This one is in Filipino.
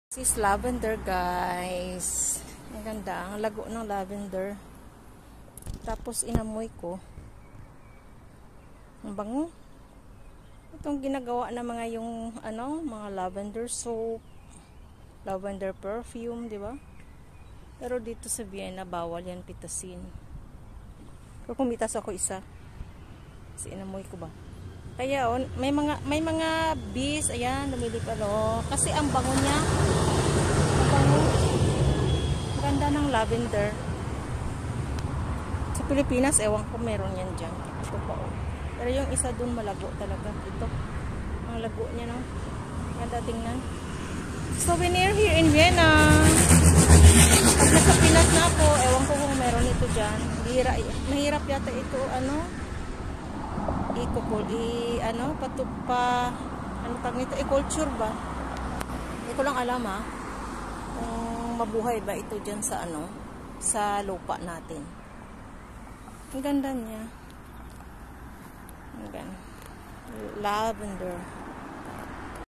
This is lavender, guys. Ang ganda. Ang lago ng lavender. Tapos inamoy ko. Ang bango. Itong ginagawa na mga yung mga lavender soap, lavender perfume, di ba? Pero dito sa Vienna bawal yan pitasin. Pero kumitas ako isa. Kasi inamoy ko ba. Kaya may mga bees, ayan, lumilipad kasi ang bango niya. Ang bango. Ganda ng lavender. Sa Pilipinas, ewan ko meron yan dyan. Ito pa Pero yung isa dun malago talaga. Ito. Ang lago niya, no? Ganda tingnan. Souvenir here in Vienna. Pag nasa Pinas na ako, ewan ko kung meron ito dyan. Mahirap yata ito, i-culture ba? Hindi ko lang alam kung mabuhay ba ito dyan sa sa lupa natin. Ang ganda niya. Ang ganda. Lavender.